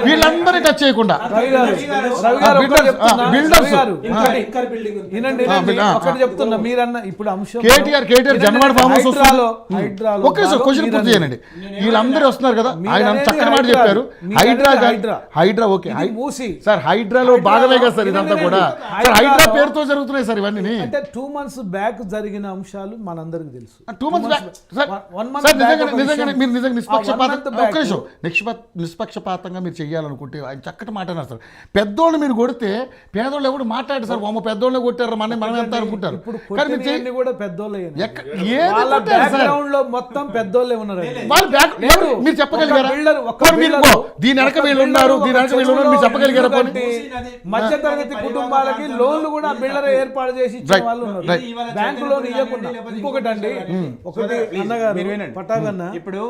వీళ్ళందరినీ టచ్ చేయకుండా చెప్తున్నా మీరన్న ఇప్పుడు అంశం కేటీఆర్ జన్మడి ఫామ్ హౌస్ ఒకే క్వశ్చన్ పూర్తి చేయండి. వీళ్ళందరూ వస్తున్నారు కదా, ఆయన చక్కని మాట చెప్పారు. హైడ్రా ఓకే సార్, హైడ్రాలో భాగమే కదా సార్ ఇదంతా కూడా. సార్ హైడ్రా పేరుతో జరుగుతున్నాయి సార్ ఇవన్నీ. అంటే 2 months బ్యాక్ జరిగిన అంశాలు మనందరికి తెలుసు. 2 months బ్యాక్ నిజంగా మీరు నిజంగా నిష్పక్షపాతంగా మీరు చెయ్యాలనుకుంటే ఆయన చక్కటి మాట అన్నారు సార్. పెద్దోళ్ళు మీరు కొడితే పేదోళ్ళు ఎవరు మాట్లాడారు సార్, అమ్మ పెద్దోళ్ళు కొట్టారు మనం ఎంత అనుకుంటారు. కూడా పెద్దోళ్ళే మొత్తం పెద్దోళ్ళే ఉన్నారు. మీరు చెప్పగలిగారా? దీని వెనక వీళ్ళు ఉన్నారు, దీని వెనక వీళ్ళు ఉన్నారు మీరు చెప్పగలిగారా? మధ్య తరగతి కుటుంబాలకి లోన్లు కూడా బిల్డర్ ఏర్పాటు చేసి ఇచ్చే వాళ్ళు ఉన్నారు. బ్యాంకు లోన్ ఇవ్వకుండా. ఇంకొకటి అండి, ఒకటి అన్నగారు పట్టాగన్న, ఇప్పుడు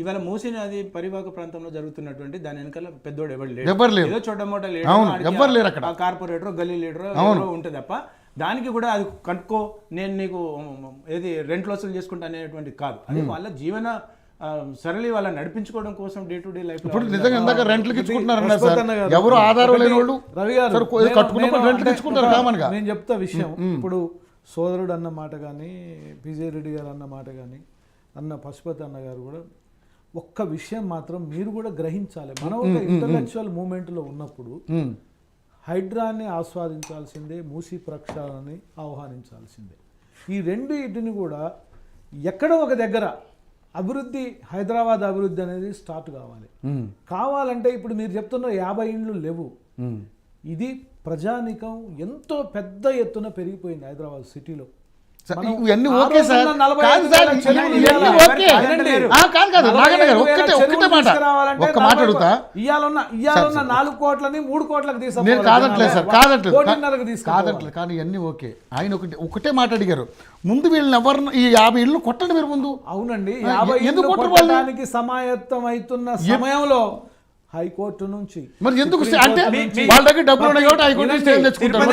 ఇవాళ మూసీ నది పరివాహక ప్రాంతంలో జరుగుతున్నటువంటి దాని వెనకాల పెద్దోడు ఎవరు లేరు, ఏదో చోట మోట లేరు, కార్పొరేటర్ గల్లీ లీడర్ ఉంటుంది తప్ప దానికి కూడా అది కట్టుకో నేను నీకు ఏది రెంట్ వసూలు చేసుకుంటా అనేటువంటి కాదు. అది వాళ్ళ జీవన సరళి వాళ్ళని నడిపించుకోవడం కోసం డే టు డే లైఫ్. ఇప్పుడు నిజంగా ఇందాక రెంట్లకి ఇచ్చుకుంటున్నారు సార్, ఎవరు ఆధారం లేని వాళ్ళు రవి గారు కట్టుకున్నప్పుడు రెంట్లకి ఇచ్చుకుంటారు కామన్ గా. నేను చెప్తా విషయం. ఇప్పుడు సోదరుడు అన్న మాట కానీ, పిజే రెడ్డి గారు అన్న మాట కానీ, అన్న పశుపతి అన్న గారు కూడా ఒక్క విషయం మాత్రం మీరు కూడా గ్రహించాలి. మనం ఒక ఇంటలెక్చువల్ మూమెంట్లో ఉన్నప్పుడు హైడ్రాన్ని ఆస్వాదించాల్సిందే, మూసీ ప్రక్షాళనని ఆహ్వానించాల్సిందే. ఈ రెండింటిని కూడా ఎక్కడో ఒక దగ్గర అభివృద్ధి, హైదరాబాద్ అభివృద్ధి అనేది స్టార్ట్ కావాలంటే ఇప్పుడు మీరు చెప్తున్న 50 ఇండ్లు లేవు. ఇది ప్రజానికం ఎంతో పెద్ద ఎత్తున పెరిగిపోయింది హైదరాబాద్ సిటీలో. ఇవన్నీ ఓకే సార్, ఒక్క మాట అడుగుతా. ఇయ్యాలన్న 4 కోట్లని 3 కోట్లకు తీసుకు నేను కాదట్లేదు సార్, కాదట్లేదు కానీ ఇవన్నీ ఓకే. ఆయన ఒకటే మాట అడిగారు, ముందు వీళ్ళని ఎవరు ఈ 50 ఇళ్ళు కొట్టండి మీరు ముందు. అవునండి, 50 ఇళ్ళు కొట్టడానికి సమాయత్తం అవుతున్న సమయంలో హైకోర్టు నుంచి మరి ఎందుకు అంటే వాళ్ళ దగ్గర డబ్బులు ఉన్నాయి కాబట్టి హైకోర్టు నుంచి స్టే తెచ్చుకుంటారు.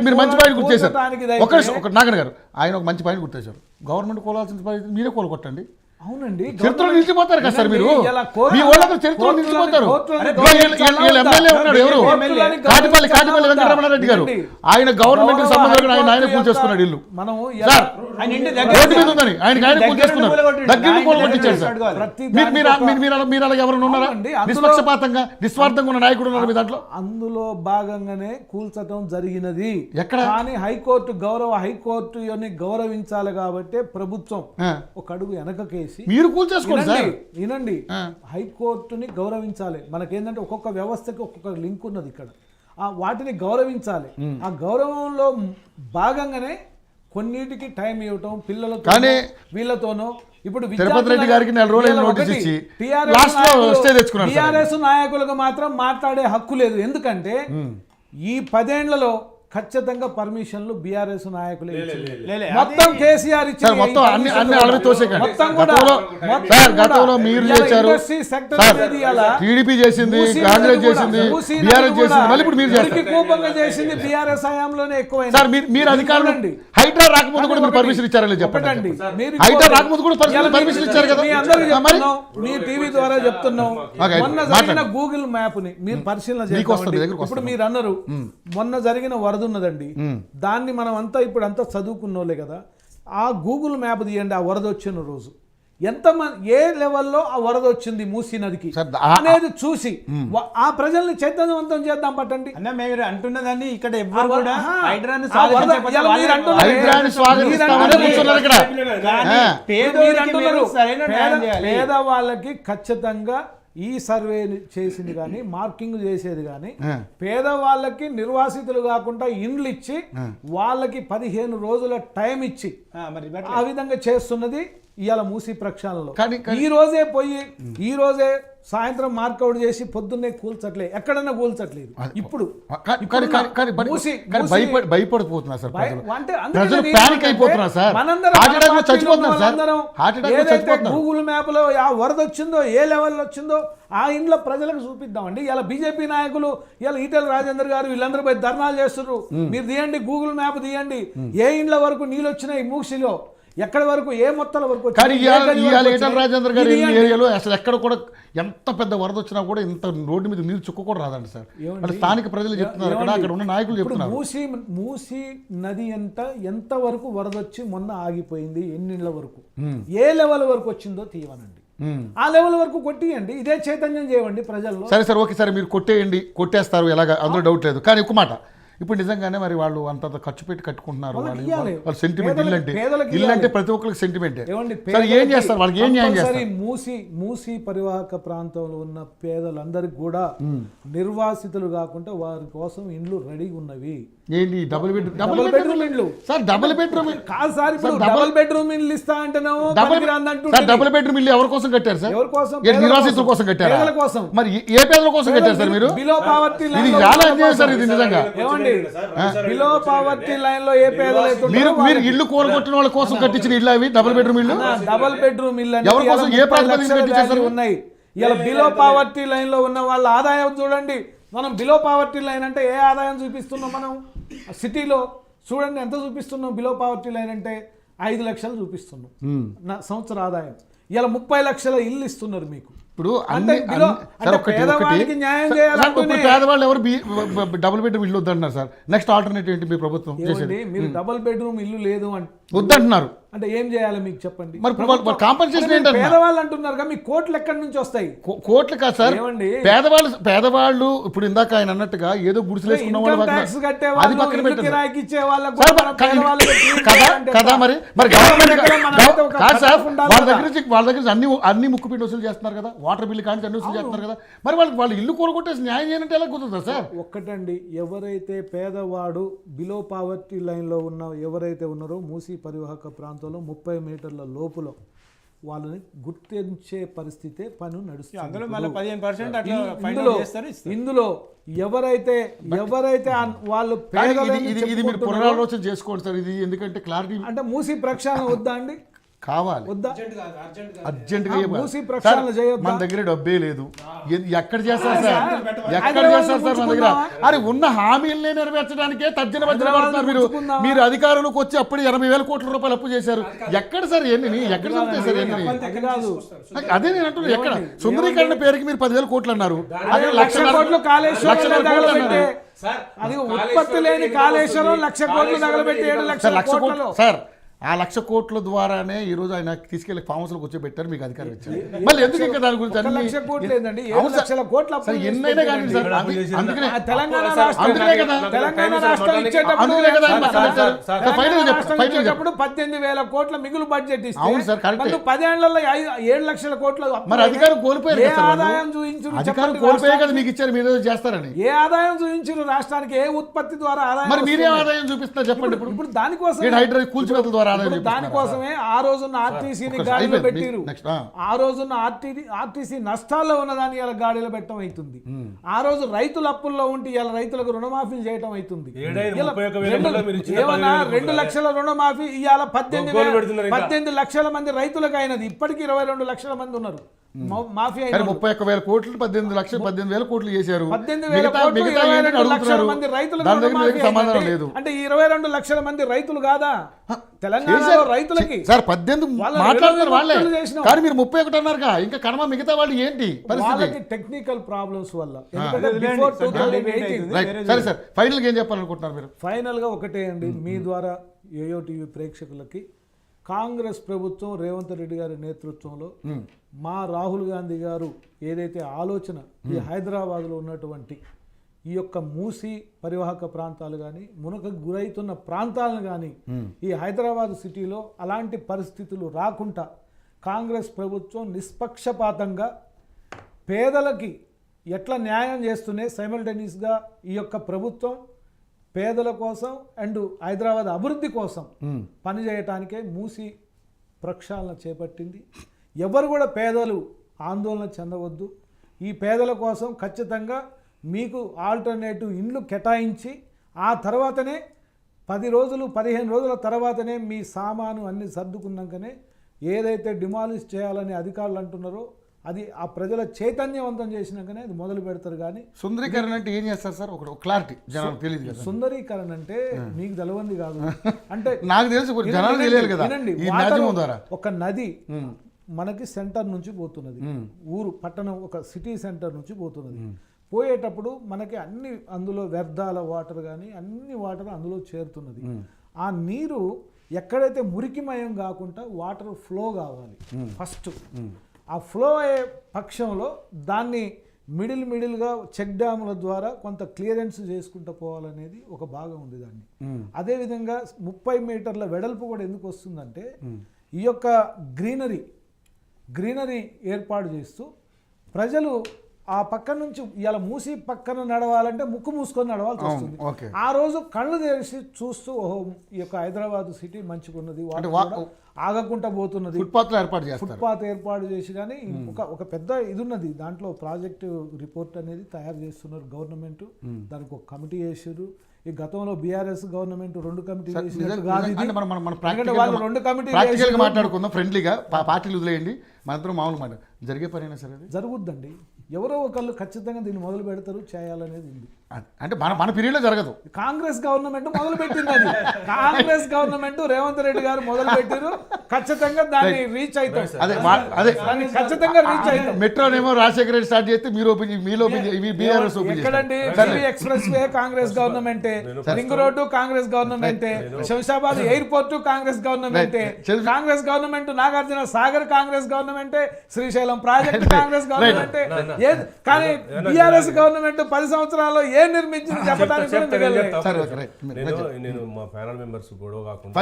మీరు మంచి పాయింట్ గుర్తు చేశారు. నాగన్ గారు ఆయన ఒక మంచి పాయింట్ గుర్తు చేశారు. గవర్నమెంట్ కోలాల్సిన పరిస్థితి మీరే కోలుకొట్టండి. అవునండి, చరిత్రలో నిలిచిపోతారు కదా సార్ మీరు. మీ వాళ్ళందరూ చరిత్రలో నిలిచిపోతారు. ఎమ్మెల్యే ఉన్నాడు ఎవరు, కాటిపల్లి వెంకటరమణారెడ్డి గారు. ఆయన గవర్నమెంట్ సంబంధం ఆయన పూజ చేసుకున్నాడు ఇల్లు రోడ్డు మీద ఉందని ఆయన పూజ చేసుకున్నారు. దగ్గర కోలుకొట్టించారు సార్. మీరు అలా ఎవరైనా ఉన్నారా నిష్పక్షపాతంగా నిస్వార్థంగా ఉన్న నాయకుడు ఉన్నారు మీ దాంట్లో? అందులో భాగంగానే కూల్చటం జరిగినది. ఎక్కడ కానీ హైకోర్టు గౌరవించాలి కాబట్టి ప్రభుత్వం ఒక అడుగు వెనకకేసి మీరు కూల్చేసుకోండి సార్. వినండి, హైకోర్టుని గౌరవించాలి. మనకేంటంటే ఒక్కొక్క వ్యవస్థకి ఒక్కొక్క లింక్ ఉన్నది ఇక్కడ. వాటిని గౌరవించాలి. ఆ గౌరవంలో భాగంగానే కొన్నిటికి టైం ఇవ్వటం పిల్లలతో వీళ్ళతోనో. ఇప్పుడు తిరుపతి రెడ్డి గారికి 4 రోజులు నోటీస్ ఇచ్చి టీఆర్ఎస్ నాయకులకు మాత్రం మాట్లాడే హక్కు లేదు. ఎందుకంటే ఈ 10 ఏళ్లలో ఖచ్చితంగా పర్మిషన్లు బీఆర్ఎస్ నాయకులు మొత్తం కేసీఆర్ ఇచ్చారు. గతంలో మీరు చేశారు, టీడీపీ చేసింది, కాంగ్రెస్ చేసింది, బీఆర్ఎస్ చేసింది, మళ్ళీ ఇప్పుడు మీరు చేసింది బీఆర్ఎస్ హయాంలోనే ఎక్కువ. సార్ మీరు అధికారులు హైడ్రా రాకముందు కూడా మీరు పర్మిషన్ ఇచ్చారని చెప్పండి. హైడ్రా రాకముందు కూడా పర్మిషన్ ఇచ్చారు కదా. మీ టీవీ ద్వారా చెప్తున్నాం. మొన్న జరిగిన గూగుల్ మ్యాప్ ని మీరు పరిశీలన చేయండి. ఇప్పుడు మీరు అన్నారు మొన్న జరిగిన వరద ఉన్నదండి, దాన్ని మనం అంతా ఇప్పుడు అంతా చదువుకున్నోళ్ళే కదా. ఆ గూగుల్ మ్యాప్ తీయండి, ఆ వరద వచ్చిన రోజు ఎంతమంది ఏ లెవెల్లో ఆ వరద వచ్చింది మూసీ నదికి అనేది చూసి ఆ ప్రజల్ని చైతన్యవంతం చేద్దాం. పట్టండి అన్న, మీరు అంటున్నదాన్ని ఇక్కడ ఎవ్వరు కూడా పేదవాళ్ళకి ఖచ్చితంగా ఈ సర్వే చేసింది కానీ మార్కింగ్ చేసేది కానీ పేదవాళ్ళకి నిర్వాసితులు కాకుండా ఇండ్లు ఇచ్చి వాళ్ళకి 15 రోజుల టైం ఇచ్చి ఆ విధంగా చేస్తున్నది ఇవాళ మూసి ప్రక్షాళనలో కానీ- ఈ రోజే సాయంత్రం మార్కౌట్ చేసి పొద్దున్నే కూల్చట్లేదు, ఎక్కడన్నా కూల్చట్లేదు. ఇప్పుడు భయపడిపోతున్నారు సార్ ప్రజలు. అంటే ప్రజలు ప్యానిక్ అయిపోతున్నారు సార్. హార్ట్ అటాక్ లో చచ్చిపోతున్నారు సార్. హార్ట్ అటాక్ లో చచ్చిపోతున్నారు. గూగుల్ మ్యాప్ లో ఆ వరద వచ్చిందో ఏ లెవెల్ వచ్చిందో ఆ ఇంట్లో ప్రజలకు చూపిద్దామండి. ఇలా బీజేపీ నాయకులు ఇలా ఈటెల రాజేందర్ గారు వీళ్ళందరూ పోయి ధర్నాలు చేస్తున్నారు. మీరు తీయండి, గూగుల్ మ్యాప్ తీయండి, ఏ ఇండ్ల వరకు నీళ్ళు వచ్చినాయి మూసిలో, ఎక్కడి వరకు ఏ మొత్తాల వరకు. కానీ ఈటెల రాజేందర్ గారు ఏరియాలో అసలు ఎక్కడ కూడా ఎంత పెద్ద వరద వచ్చినా కూడా ఇంత రోడ్డు మీద నీరు చుక్క కూడా రాదండి సార్. అంటే స్థానిక ప్రజలు చెప్తున్నారు, అక్కడ ఉన్న నాయకులు చెప్తున్నారు. మూసి నది ఎంత వరకు వరద వచ్చి మొన్న ఆగిపోయింది, ఎన్నిళ్ళ వరకు, ఏ లెవెల్ వరకు వచ్చిందో తీయవనండి. ఆ లెవెల్ వరకు కొట్టియండి, ఇదే చైతన్యం చేయండి ప్రజల్లో. సరే సార్, ఓకే సార్, మీరు కొట్టేస్తారు ఎలాగా, అందులో డౌట్ లేదు. కానీ ఒక మాట, ఇప్పుడు నిజంగానే మరి వాళ్ళు అంత ఖర్చు పెట్టి కట్టుకుంటున్నారు, వాళ్ళు సెంటిమెంట్, ఇల్లు అంటే ప్రతి ఒక్కరికి సెంటిమెంట్. ఏం చేస్తారు, వాళ్ళకి ఏం న్యాయం చేస్తారు? మూసి పరివాహక ప్రాంతంలో ఉన్న పేదలందరికీ కూడా నిర్వాసితులు కాకుండా వారి కోసం ఇండ్లు రెడీ ఉన్నవి. ఏంటి డబుల్ బెడ్రూమ్ ఇండ్లు సార్? డబుల్ బెడ్రూమ్ కాదు సార్, డబుల్ బెడ్రూమ్ ఇండ్లు ఇస్తా అంటేనేమో డబుల్ బెడ్రూమ్ ఇల్లు ఎవరి కోసం కట్టారు సార్? ఎవరి కోసం? నిర్వాసితుల కోసం కట్టారు. పేదల కోసం. మరి ఏ పేదల కోసం కట్టారు సార్ మీరు? బిలో పావర్టీ ఇది చాలా అన్యాయం సార్, ఇది నిజంగా. బిలో పావర్టీ లైన్ లో ఏ పేదలు మీరు ఇల్లు కోరగొట్టిన వాళ్ళ కోసం కట్టించిన ఇల్లు అవి డబుల్ బెడ్రూమ్ ఇల్లు? డబుల్ బెడ్రూమ్ ఇల్లు ఎవరి కోసం, ఏ ప్రాంతానికి కట్టించారు ఉన్నాయి? ఇలా బిలో పావర్టీ లైన్ లో ఉన్న వాళ్ళ ఆదాయం చూడండి. మనం బిలో పావర్టీ లైన్ అంటే ఏ ఆదాయం చూపిస్తున్నాం? మనం సిటీలో చూడండి ఎంత చూపిస్తున్నాం. బిలో పావర్టీ లైన్ అంటే 5 లక్షలు చూపిస్తున్నాం నా సంవత్సర ఆదాయం. ఇలా 30 లక్షల ఇల్లు ఇస్తున్నారు మీకు. ఇప్పుడు పేదవాళ్ళకి న్యాయం చేయాలంటే పేదవాళ్ళు ఎవరు డబుల్ బెడ్రూమ్ ఇల్లు వద్దంటున్నారు సార్? నెక్స్ట్ ఆల్టర్నేటివ్ ఏంటి మీ ప్రభుత్వం చేసేది? మీరు డబుల్ బెడ్రూమ్ ఇల్లు లేదు వద్దంటున్నారు, అంటే ఏం చేయాలి మీకు చెప్పండి? మరి కాంపెన్సేషన్ ఏంటంటే పేదవాళ్ళు అంటున్నారు కదా, మీ కోట్లు ఎక్కడి నుంచి వస్తాయి? కోట్లు కాదు సార్, పేదవాళ్ళు ఇప్పుడు ఇందాక ఆయన అన్నట్టుగా ఏదో గుడిసెలేసుకున్న వాళ్ళు అది పక్కన కదా. మరి గవర్నమెంట్ కాదు సార్, వాళ్ళ దగ్గర నుంచి అన్ని ముక్కుపిండి వసూలు చేస్తున్నారు కదా, వాటర్ బిల్లు కానీ అన్ని వసూలు చేస్తున్నారు కదా. మరి వాళ్ళు ఇల్లు కోరుకుంటే న్యాయం చేయాలంటే ఎలా కుదురుతుందా సార్? ఒక్కటండి, ఎవరైతే పేదవాడు బిలో పావర్టీ లైన్ లో ఉన్న ఎవరైతే ఉన్నారో మూసి పరివాహక ప్రాంతంలో 30 మీటర్ల లోపులో వాళ్ళని గుర్తించే పరిస్థితే పని నడుస్తుంది. ఇందులో ఎవరైతే వాళ్ళు ఇది మీరు పునరాలోచన చేసుకోండి సార్. ఇది ఎందుకంటే క్లారిటీ అంటే మూసి ప్రక్షాళన వద్దా అండి? కావాలి, అర్జెంట్ గా. మన దగ్గర డబ్బే లేదు, ఎక్కడ చేస్తారు సార్? మన దగ్గర అరే ఉన్న హామీలనే నెరవేర్చడానికే తర్జన భర్జన పడుతున్నారు మీరు అధికారంలోకి వచ్చి అప్పుడు 80,000 కోట్ల రూపాయలు అప్పు చేశారు. ఎక్కడ సార్ ఎన్ని, ఎక్కడ చదువుతాయి సార్? అదే నేను అంటున్నాను, ఎక్కడ సుందరీకరణ పేరుకి మీరు 10,000 కోట్లు అన్నారు, అదే 1,00,000 కోట్లు అది ఉత్పత్తి లేని కాళేశ్వరం 1,00,000 కోట్లు తగలబెట్టి 7,00,000 కోట్లు సార్. ఆ 1,00,000 కోట్ల ద్వారానే ఈ రోజు ఆయన తీసుకెళ్లి ఫామ్ హౌస్ లో కూర్చోబెట్టారు, మీకు అధికారం ఇచ్చారు. మళ్ళీ ఎందుకు ఇంకా దాని గురించి ఎన్నైనా కానీ సార్, అందుకనే తెలంగాణ రాష్ట్రం ఇచ్చేటప్పుడు 18,000 కోట్ల మిగులు బడ్జెట్ ఇస్తే, అవును సార్ కరెక్ట్, 10 ఏళ్లలో 7,00,000 కోట్ల మరి అధికారం కోల్పోయారు. ఏ ఆదాయం చూపించారు? అధికారం కోల్పోయే కదా మీకు ఇచ్చారు, మీరు చేస్తారని. ఏ ఆదాయం చూపించారు రాష్ట్రానికి? ఏ ఉత్పత్తి ద్వారా ఆదాయం? మరి మీరే ఆదాయం చూపిస్తున్నారు చెప్పండి. ఇప్పుడు దానికోసం హైడ్రా కూల్చివేతల ద్వారా దానికోసమే ఆ రోజున్న ఆర్టీసీని గాడిలో పెట్టిరు. ఆ రోజున్న ఆర్టీసీ నష్టాల్లో ఉన్నదాన్ని ఇలా గాడిలో పెట్టడం అవుతుంది. ఆ రోజు రైతుల అప్పుల్లో ఉంటే ఇలా రైతులకు రుణమాఫీ చేయడం అవుతుంది. ఏమన్నా 2 లక్షల రుణమాఫీ ఇవాళ 18 లక్షల మంది రైతులకు అయినది. ఇప్పటికీ 22 లక్షల మంది ఉన్నారు మాఫీ అయిన. 31,000 కోట్లు 18,000 కోట్లు చేశారు. 22 లక్షల మంది రైతులకు సమాధానం లేదు. అంటే 22 లక్షల మంది రైతులు కాదా తెలంగాణలో రైతులకి? సార్ 18 మాట్లాడుతున్నారు వాళ్ళే, కానీ మీరు 31 అన్నారుగా, ఇంకా కర్మ మిగతా వాళ్ళు ఏంటి పరిస్థితి? టెక్నికల్ ప్రాబ్లమ్స్ వల్ల. సరే సార్, ఫైనల్ గా ఏం చెప్పాలనుకుంటున్నారు మీరు? ఫైనల్ గా ఒకటే అండి, మీ ద్వారా యోయో టీవీ ప్రేక్షకులకి, కాంగ్రెస్ ప్రభుత్వం రేవంత్ రెడ్డి గారి నేతృత్వంలో మా రాహుల్ గాంధీ గారు ఏదైతే ఆలోచన ఈ హైదరాబాద్లో ఉన్నటువంటి ఈ యొక్క మూసి పరివాహక ప్రాంతాలు కానీ మునకకు గురైతున్న ప్రాంతాలను కానీ ఈ హైదరాబాద్ సిటీలో అలాంటి పరిస్థితులు రాకుండా కాంగ్రెస్ ప్రభుత్వం నిష్పక్షపాతంగా పేదలకి ఎట్లా న్యాయం చేస్తూనే సైమల్టేనియస్గా ఈ యొక్క ప్రభుత్వం పేదల కోసం అండ్ హైదరాబాద్ అభివృద్ధి కోసం పనిచేయటానికే మూసి ప్రక్షాళన చేపట్టింది. ఎవరు కూడా పేదలు ఆందోళన చెందవద్దు. ఈ పేదల కోసం ఖచ్చితంగా మీకు ఆల్టర్నేటివ్ ఇండ్లు కేటాయించి ఆ తర్వాతనే 10 రోజులు 15 రోజుల తర్వాతనే మీ సామాను అన్ని సర్దుకున్నాకనే ఏదైతే డిమాలిష్ చేయాలని అధికారులు అంటున్నారో అది ఆ ప్రజల చైతన్యవంతం చేసినాకనే అది మొదలు పెడతారు. కానీ సుందరీకరణ అంటే ఏం చేస్తారు సార్? ఒక క్లారిటీ జనాలకు తెలియదు కదా. సుందరీకరణ అంటే మీకు తెలవంది కాదు. అంటే నాకు తెలుసు, జనాలు తెలియదు కదా. వినండి, ఈ మాధ్యమం ద్వారా ఒక నది మనకి సెంటర్ నుంచి పోతున్నది, ఊరు పట్టణం ఒక సిటీ సెంటర్ నుంచి పోతున్నది. పోయేటప్పుడు మనకి అన్ని అందులో వ్యర్థాల వాటర్ కానీ అన్ని వాటర్ అందులో చేరుతున్నది. ఆ నీరు ఎక్కడైతే మురికిమయం కాకుండా వాటర్ ఫ్లో కావాలి ఫస్ట్. ఆ ఫ్లో అయ్యే పక్షంలో దాన్ని మిడిల్గా చెక్ డ్యాముల ద్వారా కొంత క్లియరెన్స్ చేసుకుంటూ పోవాలనేది ఒక భాగం ఉంది దాన్ని. అదేవిధంగా 30 మీటర్ల వెడల్పు కూడా ఎందుకు వస్తుందంటే ఈ యొక్క గ్రీనరీ ఏర్పాటు చేస్తూ ప్రజలు ఆ పక్క నుంచి ఇలా మూసి పక్కన నడవాలంటే ముక్కు మూసుకొని నడవాల్సి వస్తుంది. ఆ రోజు కళ్ళు తెరిచి చూస్తూ ఓహో ఈ యొక్క హైదరాబాద్ సిటీ మంచిగా ఉన్నది, ఆగకుండా పోతున్నది. ఫుట్పాత్ ఏర్పాటు చేసి కానీ ఒక పెద్ద ఇది ఉన్నది. దాంట్లో ప్రాజెక్టు రిపోర్ట్ అనేది తయారు చేస్తున్నారు గవర్నమెంట్. దానికి ఒక కమిటీ చేసారు. ఈ గతంలో బీఆర్ఎస్ గవర్నమెంట్ 2 కమిటీలు మాట్లాడుకుందాం ఫ్రెండ్లీగా. పార్టీలు వదిలేయండి, మనందరం మామూలు మాట. జరిగే పని అయినా సరే అది జరుగుద్దండి. ఎవరో ఒకళ్ళు ఖచ్చితంగా దీన్ని మొదలు పెడతారు, చేయాలనేది ఉంది. అంటే మన పీరియడ్లో జరగదు. కాంగ్రెస్ గవర్నమెంట్ మొదలు పెట్టింది. అది కాంగ్రెస్ గవర్నమెంట్ రేవంత్ రెడ్డి గారు మొదలు పెట్టారు. ఖచ్చితంగా దాన్ని రీచ్ అవుతాం. అదే ఖచ్చితంగా రీచ్ అవుతాం. మెట్రోనేమో రాజశేఖర రెడ్డి స్టార్ట్ చేస్తే మీరు ఎక్కడండి? ఎక్స్ప్రెస్ వే కాంగ్రెస్ గవర్నమెంటే, రింగ్ రోడ్డు కాంగ్రెస్ గవర్నమెంటే, శంషాబాద్ ఎయిర్పోర్ట్ కాంగ్రెస్ గవర్నమెంటే, కాంగ్రెస్ గవర్నమెంట్ నాగార్జున సాగర్ కాంగ్రెస్ గవర్నమెంటే, శ్రీశైలం ప్రాజెక్ట్ కాంగ్రెస్ గవర్నమెంటే. కానీ బీఆర్ఎస్ గవర్నమెంట్ 10 సంవత్సరాల్లో ఏం నిర్మించింది చెప్పడానికి నేను మా ప్యానల్ మెంబర్స్ గొడవ కాకుండా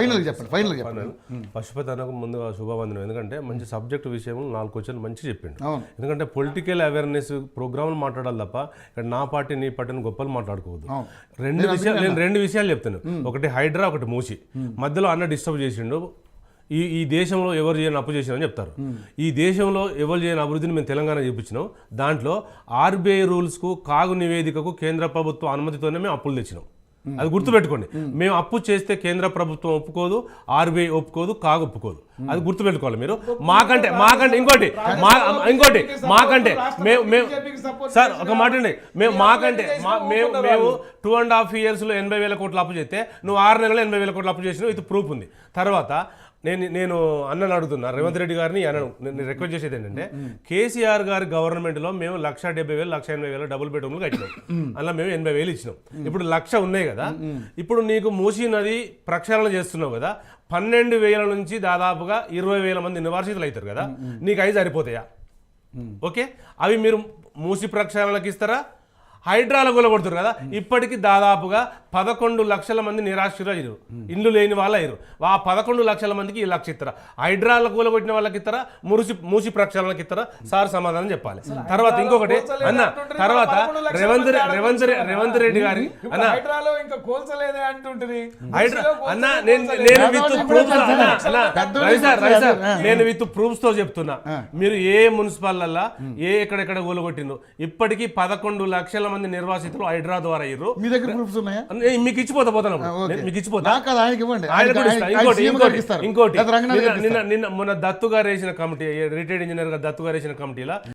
పశుపతి అన్నకు ముందుగా శుభవందనం. ఎందుకంటే మంచి సబ్జెక్ట్ విషయం 4 క్వశ్చన్లు మంచి చెప్పిండు. ఎందుకంటే పొలిటికల్ అవేర్నెస్ ప్రోగ్రాంలు మాట్లాడాలి తప్ప ఇక్కడ నా పార్టీ నీ పార్టీని గొప్పలు మాట్లాడుకోవద్దు. నేను 2 విషయాలు చెప్తాను. ఒకటి హైడ్రా, ఒకటి మూసి. మధ్యలో అన్న డిస్టర్బ్ చేసిండు. ఈ దేశంలో ఎవరు చేయని అప్పు చేసినామని చెప్తారు. ఈ దేశంలో ఎవరు చేయని అభివృద్ధిని మేము తెలంగాణ చూపించినాం. దాంట్లో ఆర్బీఐ రూల్స్కు, కాగు నివేదికకు కేంద్ర ప్రభుత్వం అనుమతితోనే మేము అప్పులు తెచ్చినాం. అది గుర్తుపెట్టుకోండి. మేము అప్పు చేస్తే కేంద్ర ప్రభుత్వం ఒప్పుకోదు, ఆర్బీఐ ఒప్పుకోదు, కాగు ఒప్పుకోదు. అది గుర్తుపెట్టుకోవాలి మీరు. మాకంటే ఇంకోటి మేము సార్ ఒక మాట అండి, మేము 2.5 yearsలో 80,000 కోట్ల అప్పు చేస్తే నువ్వు 6 నెలల్లో 80,000 కోట్ల అప్పు చేసినావు. ఇది ప్రూఫ్ ఉంది. తర్వాత నేను అన్నని అడుగుతున్నా, రేవంత్ రెడ్డి గారిని నేను రిక్వెస్ట్ చేసేది ఏంటంటే, కేసీఆర్ గారి గవర్నమెంట్లో మేము 1,70,000 1,80,000 డబుల్ బెడ్రూమ్లు కట్టినాం. అలా మేము 80,000 ఇచ్చినాం. ఇప్పుడు 1,00,000 ఉన్నాయి కదా. ఇప్పుడు నీకు మూసీ నది ప్రక్షాళన చేస్తున్నావు కదా, 12,000 నుంచి దాదాపుగా 20,000 మంది నివాసితులు అవుతారు కదా. నీకు అవి సరిపోతాయా? ఓకే, అవి మీరు మూసీ ప్రక్షాళనకి ఇస్తారా? హైడ్రాల కొలగొడుతారు కదా. ఇప్పటికీ దాదాపుగా 11 లక్షల మంది నిరాశ్రులు అయ్యారు, ఇల్లు లేని వాళ్ళు అయ్యారు. ఆ 11 లక్షల మందికి 1,00,000 ఇస్తారా? హైడ్రాల కూలగొట్టిన వాళ్ళకి ఇస్తారా? మూసి ప్రక్షాళనకి ఇస్తారా? సార్ సమాధానం చెప్పాలి. తర్వాత ఇంకొకటి అన్న, తర్వాత రేవంత్ రెడ్డి గారి అన్న అన్న నేను విత్ ప్రూఫ్స్ తో చెప్తున్నా. మీరు ఏ మున్సిపాలల్లా ఎక్కడెక్కడ కూలగొట్టిండ్రు? ఇప్పటికీ 11 లక్షల మంది నిర్వాసితులు హైడ్రా ద్వారా అయ్యారు. మీ దగ్గర ప్రూఫ్స్ ఉన్నాయా? మీకు ఇచ్చిపోతా మీకు ఇచ్చిపోతా. ఇంకోటి మొన్న దత్తు గారు వేసిన కమిటీ, రిటైర్డ్ ఇంజనీర్ గా దత్తు గారు వేసిన కమిటీలో